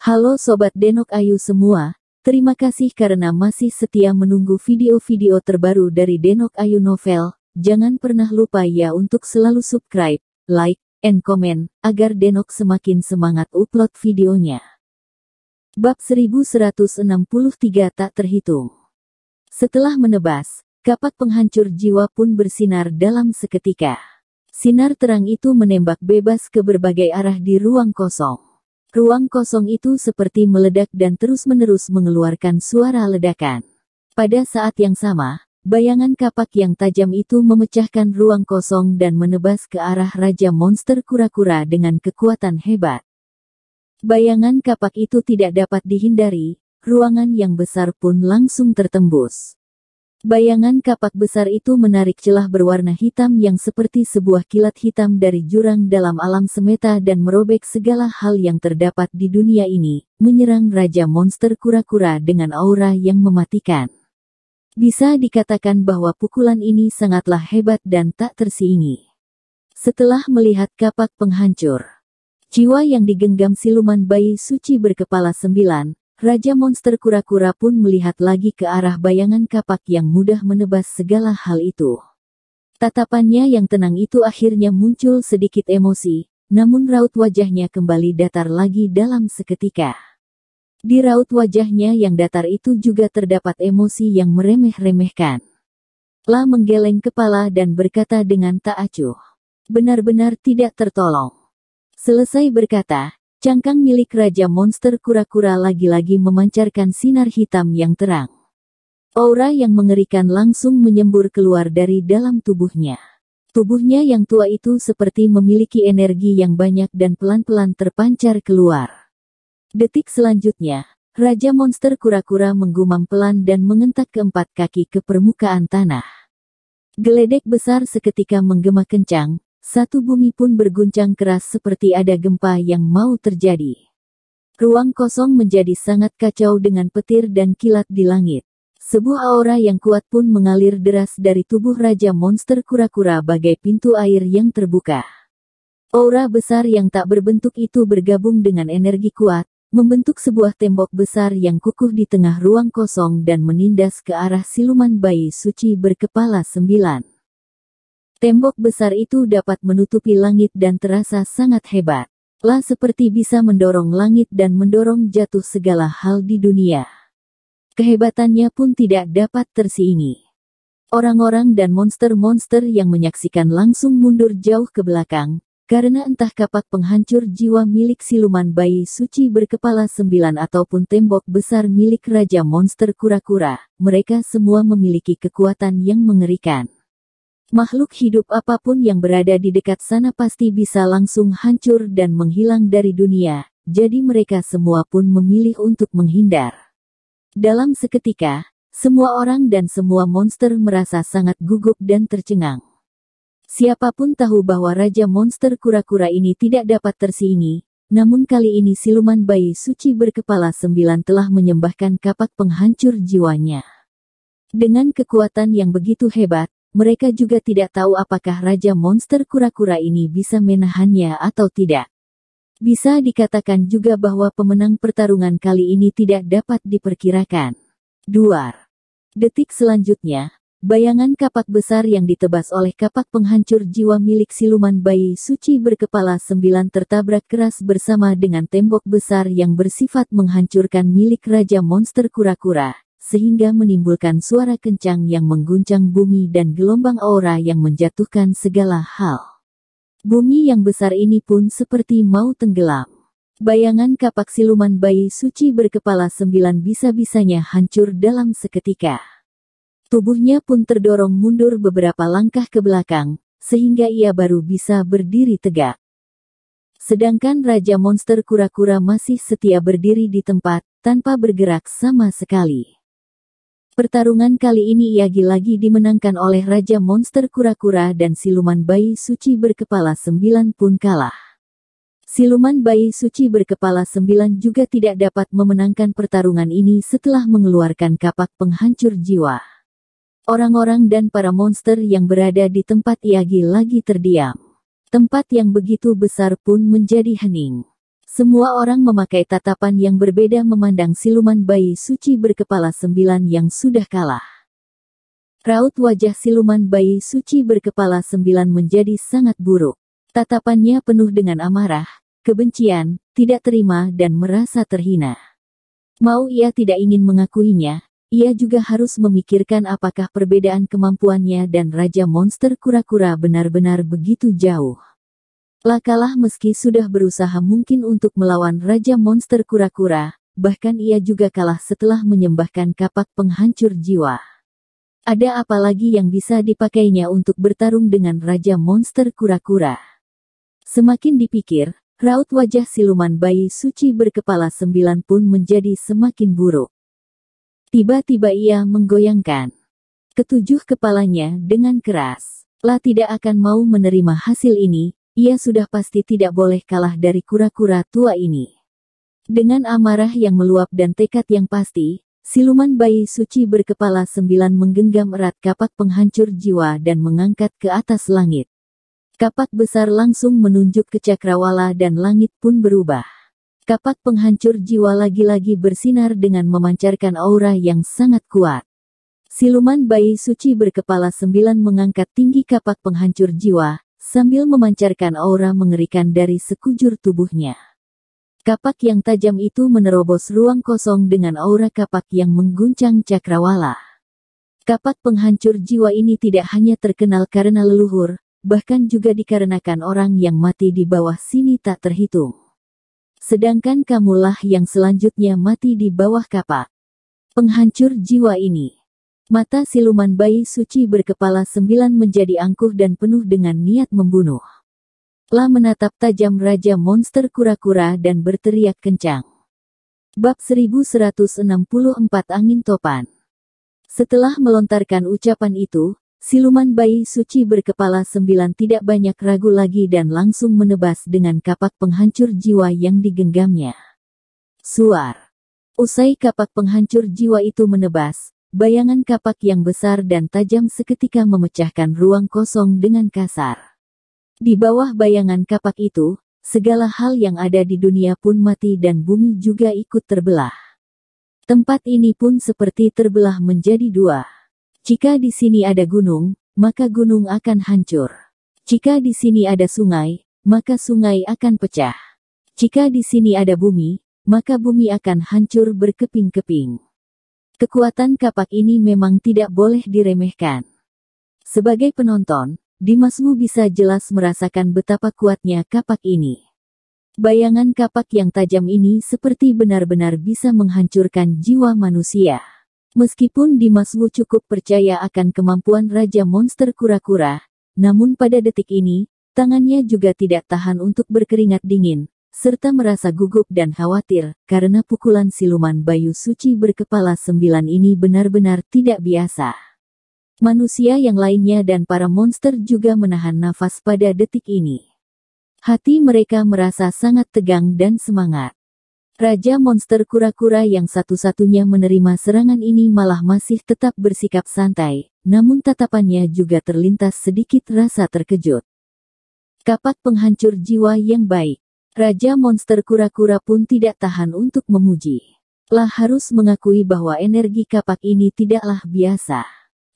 Halo Sobat Denok Ayu semua, terima kasih karena masih setia menunggu video-video terbaru dari Denok Ayu Novel. Jangan pernah lupa ya untuk selalu subscribe, like, and comment, agar Denok semakin semangat upload videonya. Bab 1163 tak terhitung. Setelah menebas, kapak penghancur jiwa pun bersinar dalam seketika. Sinar terang itu menembak bebas ke berbagai arah di ruang kosong. Ruang kosong itu seperti meledak dan terus-menerus mengeluarkan suara ledakan. Pada saat yang sama, bayangan kapak yang tajam itu memecahkan ruang kosong dan menebas ke arah Raja Monster Kura-Kura dengan kekuatan hebat. Bayangan kapak itu tidak dapat dihindari, ruangan yang besar pun langsung tertembus. Bayangan kapak besar itu menarik celah berwarna hitam yang seperti sebuah kilat hitam dari jurang dalam alam semesta dan merobek segala hal yang terdapat di dunia ini, menyerang Raja Monster Kura-Kura dengan aura yang mematikan. Bisa dikatakan bahwa pukulan ini sangatlah hebat dan tak tersiingi. Setelah melihat kapak penghancur, jiwa yang digenggam siluman bayi suci berkepala 9, Raja Monster Kura-Kura pun melihat lagi ke arah bayangan kapak yang mudah menebas segala hal itu. Tatapannya yang tenang itu akhirnya muncul sedikit emosi, namun raut wajahnya kembali datar lagi dalam seketika. Di raut wajahnya yang datar itu juga terdapat emosi yang meremeh-remehkan. La menggeleng kepala dan berkata dengan tak acuh, "Benar-benar tidak tertolong." Selesai berkata, cangkang milik Raja Monster Kura-Kura lagi-lagi memancarkan sinar hitam yang terang. Aura yang mengerikan langsung menyembur keluar dari dalam tubuhnya. Tubuhnya yang tua itu seperti memiliki energi yang banyak dan pelan-pelan terpancar keluar. Detik selanjutnya, Raja Monster Kura-Kura menggumam pelan dan mengentak keempat kaki ke permukaan tanah. Geledek besar seketika menggema kencang. Satu bumi pun berguncang keras seperti ada gempa yang mau terjadi. Ruang kosong menjadi sangat kacau dengan petir dan kilat di langit. Sebuah aura yang kuat pun mengalir deras dari tubuh Raja Monster Kura-Kura bagai pintu air yang terbuka. Aura besar yang tak berbentuk itu bergabung dengan energi kuat, membentuk sebuah tembok besar yang kukuh di tengah ruang kosong dan menindas ke arah siluman bayi suci berkepala 9. Tembok besar itu dapat menutupi langit dan terasa sangat hebat. La seperti bisa mendorong langit dan mendorong jatuh segala hal di dunia. Kehebatannya pun tidak dapat tersiingi. Orang-orang dan monster-monster yang menyaksikan langsung mundur jauh ke belakang, karena entah kapak penghancur jiwa milik siluman bayi suci berkepala 9 ataupun tembok besar milik Raja Monster Kura-Kura, mereka semua memiliki kekuatan yang mengerikan. Makhluk hidup apapun yang berada di dekat sana pasti bisa langsung hancur dan menghilang dari dunia, jadi mereka semua pun memilih untuk menghindar. Dalam seketika, semua orang dan semua monster merasa sangat gugup dan tercengang. Siapapun tahu bahwa Raja Monster Kura-Kura ini tidak dapat tersiingi, namun kali ini siluman bayi suci berkepala 9 telah menyembahkan kapak penghancur jiwanya. Dengan kekuatan yang begitu hebat, mereka juga tidak tahu apakah Raja Monster Kura-Kura ini bisa menahannya atau tidak. Bisa dikatakan juga bahwa pemenang pertarungan kali ini tidak dapat diperkirakan. 2. Detik selanjutnya, bayangan kapak besar yang ditebas oleh kapak penghancur jiwa milik siluman bayi suci berkepala 9 tertabrak keras bersama dengan tembok besar yang bersifat menghancurkan milik Raja Monster Kura-Kura, sehingga menimbulkan suara kencang yang mengguncang bumi dan gelombang aura yang menjatuhkan segala hal. Bumi yang besar ini pun seperti mau tenggelam. Bayangan kapak siluman bayi suci berkepala 9 bisa-bisanya hancur dalam seketika. Tubuhnya pun terdorong mundur beberapa langkah ke belakang, sehingga ia baru bisa berdiri tegak. Sedangkan Raja Monster Kura-Kura masih setia berdiri di tempat, tanpa bergerak sama sekali. Pertarungan kali ini lagi-lagi dimenangkan oleh Raja Monster Kura-Kura dan siluman bayi suci berkepala 9 pun kalah. Siluman bayi suci berkepala 9 juga tidak dapat memenangkan pertarungan ini setelah mengeluarkan kapak penghancur jiwa. Orang-orang dan para monster yang berada di tempat lagi-lagi terdiam. Tempat yang begitu besar pun menjadi hening. Semua orang memakai tatapan yang berbeda memandang siluman bayi suci berkepala 9 yang sudah kalah. Raut wajah siluman bayi suci berkepala 9 menjadi sangat buruk. Tatapannya penuh dengan amarah, kebencian, tidak terima dan merasa terhina. Mau ia tidak ingin mengakuinya, ia juga harus memikirkan apakah perbedaan kemampuannya dan Raja Monster Kura-Kura benar-benar begitu jauh. Kalah meski sudah berusaha mungkin untuk melawan Raja Monster Kura-Kura, bahkan ia juga kalah setelah menyembahkan kapak penghancur jiwa. Ada apa lagi yang bisa dipakainya untuk bertarung dengan Raja Monster Kura-Kura? Semakin dipikir, raut wajah siluman bayi suci berkepala 9 pun menjadi semakin buruk. Tiba-tiba ia menggoyangkan ketujuh kepalanya dengan keras. Tidak akan mau menerima hasil ini. Ia sudah pasti tidak boleh kalah dari kura-kura tua ini. Dengan amarah yang meluap dan tekad yang pasti, siluman bayi suci berkepala 9 menggenggam erat kapak penghancur jiwa dan mengangkat ke atas langit. Kapak besar langsung menunjuk ke cakrawala dan langit pun berubah. Kapak penghancur jiwa lagi-lagi bersinar dengan memancarkan aura yang sangat kuat. Siluman bayi suci berkepala 9 mengangkat tinggi kapak penghancur jiwa, sambil memancarkan aura mengerikan dari sekujur tubuhnya. Kapak yang tajam itu menerobos ruang kosong dengan aura kapak yang mengguncang cakrawala. Kapak penghancur jiwa ini tidak hanya terkenal karena leluhur, bahkan juga dikarenakan orang yang mati di bawah sini tak terhitung. Sedangkan kamulah yang selanjutnya mati di bawah kapak penghancur jiwa ini. Mata siluman bayi suci berkepala 9 menjadi angkuh dan penuh dengan niat membunuh. Menatap tajam Raja Monster Kura-Kura dan berteriak kencang. Bab 1164 Angin Topan. Setelah melontarkan ucapan itu, siluman bayi suci berkepala 9 tidak banyak ragu lagi dan langsung menebas dengan kapak penghancur jiwa yang digenggamnya. Suar. Usai kapak penghancur jiwa itu menebas, bayangan kapak yang besar dan tajam seketika memecahkan ruang kosong dengan kasar. Di bawah bayangan kapak itu, segala hal yang ada di dunia pun mati dan bumi juga ikut terbelah. Tempat ini pun seperti terbelah menjadi dua. Jika di sini ada gunung, maka gunung akan hancur. Jika di sini ada sungai, maka sungai akan pecah. Jika di sini ada bumi, maka bumi akan hancur berkeping-keping. Kekuatan kapak ini memang tidak boleh diremehkan. Sebagai penonton, Dimasmu bisa jelas merasakan betapa kuatnya kapak ini. Bayangan kapak yang tajam ini seperti benar-benar bisa menghancurkan jiwa manusia. Meskipun Dimasmu cukup percaya akan kemampuan Raja Monster Kura-Kura, namun pada detik ini, tangannya juga tidak tahan untuk berkeringat dingin, serta merasa gugup dan khawatir, karena pukulan siluman bayu suci berkepala 9 ini benar-benar tidak biasa. Manusia yang lainnya dan para monster juga menahan nafas pada detik ini. Hati mereka merasa sangat tegang dan semangat. Raja Monster Kura-Kura yang satu-satunya menerima serangan ini malah masih tetap bersikap santai, namun tatapannya juga terlintas sedikit rasa terkejut. Kapak penghancur jiwa yang baik. Raja Monster Kura-Kura pun tidak tahan untuk memuji. Harus mengakui bahwa energi kapak ini tidaklah biasa.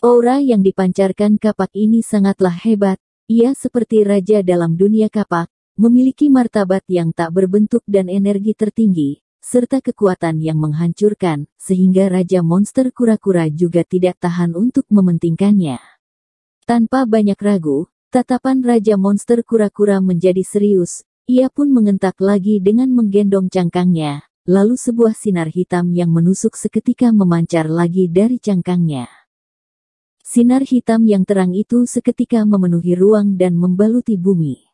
Aura yang dipancarkan kapak ini sangatlah hebat. Ia seperti raja dalam dunia kapak, memiliki martabat yang tak berbentuk dan energi tertinggi, serta kekuatan yang menghancurkan, sehingga Raja Monster Kura-Kura juga tidak tahan untuk mementingkannya. Tanpa banyak ragu, tatapan Raja Monster Kura-Kura menjadi serius. Ia pun mengentak lagi dengan menggendong cangkangnya, lalu sebuah sinar hitam yang menusuk seketika memancar lagi dari cangkangnya. Sinar hitam yang terang itu seketika memenuhi ruang dan membaluti bumi.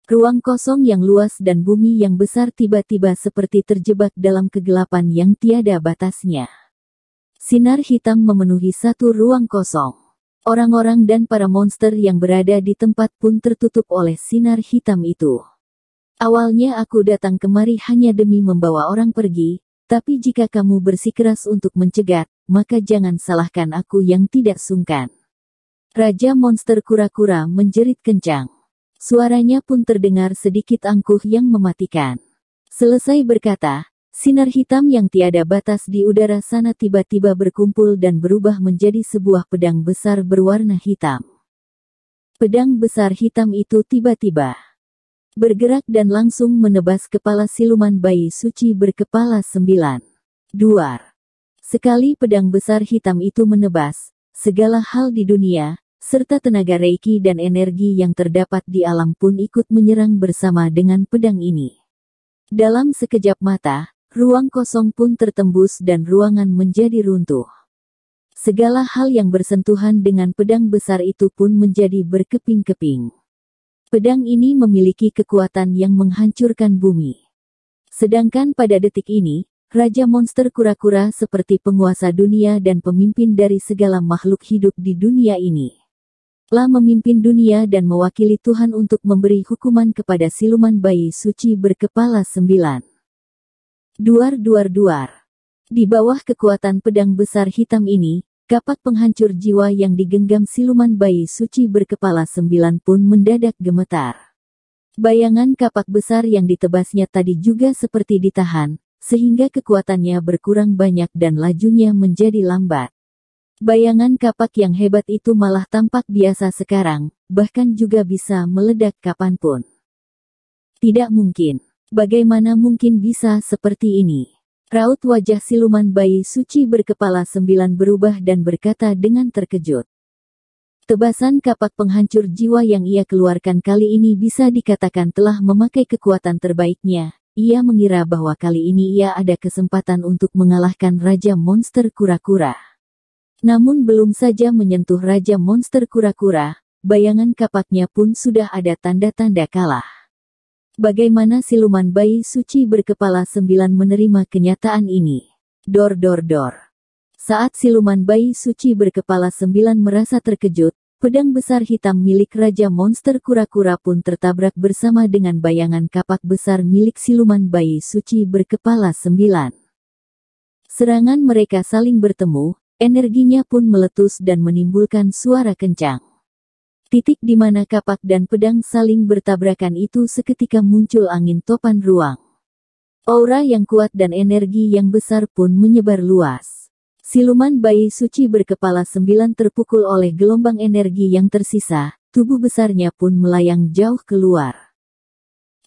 Ruang kosong yang luas dan bumi yang besar tiba-tiba seperti terjebak dalam kegelapan yang tiada batasnya. Sinar hitam memenuhi satu ruang kosong. Orang-orang dan para monster yang berada di tempat pun tertutup oleh sinar hitam itu. Awalnya aku datang kemari hanya demi membawa orang pergi, tapi jika kamu bersikeras untuk mencegat, maka jangan salahkan aku yang tidak sungkan. Raja Monster Kura-Kura menjerit kencang. Suaranya pun terdengar sedikit angkuh yang mematikan. Selesai berkata, sinar hitam yang tiada batas di udara sana tiba-tiba berkumpul dan berubah menjadi sebuah pedang besar berwarna hitam. Pedang besar hitam itu tiba-tiba bergerak dan langsung menebas kepala siluman bayi suci berkepala 9. Duar. Sekali pedang besar hitam itu menebas segala hal di dunia, serta tenaga Reiki dan energi yang terdapat di alam pun ikut menyerang bersama dengan pedang ini. Dalam sekejap mata, ruang kosong pun tertembus dan ruangan menjadi runtuh. Segala hal yang bersentuhan dengan pedang besar itu pun menjadi berkeping-keping. Pedang ini memiliki kekuatan yang menghancurkan bumi. Sedangkan pada detik ini, Raja Monster Kura-Kura seperti penguasa dunia dan pemimpin dari segala makhluk hidup di dunia ini, telah memimpin dunia dan mewakili Tuhan untuk memberi hukuman kepada siluman bayi suci berkepala 9. Duar. Di bawah kekuatan pedang besar hitam ini, kapak penghancur jiwa yang digenggam siluman bayi suci berkepala 9 pun mendadak gemetar. Bayangan kapak besar yang ditebasnya tadi juga seperti ditahan, sehingga kekuatannya berkurang banyak dan lajunya menjadi lambat. Bayangan kapak yang hebat itu malah tampak biasa sekarang, bahkan juga bisa meledak kapanpun. Tidak mungkin. Bagaimana mungkin bisa seperti ini? Raut wajah siluman bayi suci berkepala 9 berubah dan berkata dengan terkejut. Tebasan kapak penghancur jiwa yang ia keluarkan kali ini bisa dikatakan telah memakai kekuatan terbaiknya. Ia mengira bahwa kali ini ia ada kesempatan untuk mengalahkan Raja Monster Kura-Kura. Namun belum saja menyentuh Raja Monster Kura-Kura, bayangan kapaknya pun sudah ada tanda-tanda kalah. Bagaimana siluman bayi suci berkepala 9 menerima kenyataan ini? Dor. Saat siluman bayi suci berkepala 9 merasa terkejut, pedang besar hitam milik Raja Monster Kura-Kura pun tertabrak bersama dengan bayangan kapak besar milik siluman bayi suci berkepala 9. Serangan mereka saling bertemu, energinya pun meletus dan menimbulkan suara kencang. Titik di mana kapak dan pedang saling bertabrakan itu seketika muncul angin topan ruang. Aura yang kuat dan energi yang besar pun menyebar luas. Siluman bayi suci berkepala 9 terpukul oleh gelombang energi yang tersisa, tubuh besarnya pun melayang jauh keluar.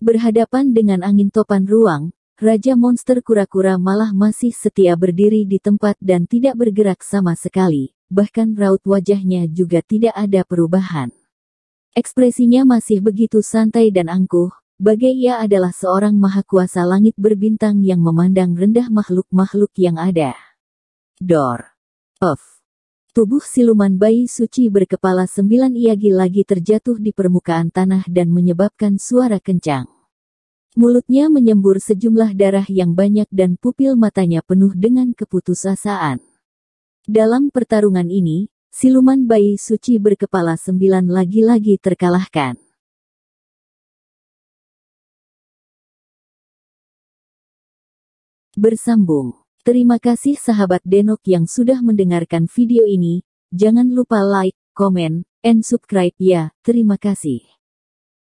Berhadapan dengan angin topan ruang, Raja Monster Kura-Kura malah masih setia berdiri di tempat dan tidak bergerak sama sekali. Bahkan raut wajahnya juga tidak ada perubahan. Ekspresinya masih begitu santai dan angkuh, bagai ia adalah seorang maha kuasa langit berbintang yang memandang rendah makhluk-makhluk yang ada. Dor. Off. Tubuh siluman bayi suci berkepala 9 lagi terjatuh di permukaan tanah dan menyebabkan suara kencang. Mulutnya menyembur sejumlah darah yang banyak dan pupil matanya penuh dengan keputusasaan. Dalam pertarungan ini, siluman bayi suci berkepala 9 lagi-lagi terkalahkan. Bersambung. Terima kasih sahabat Denok yang sudah mendengarkan video ini. Jangan lupa like, comment, and subscribe ya. Terima kasih.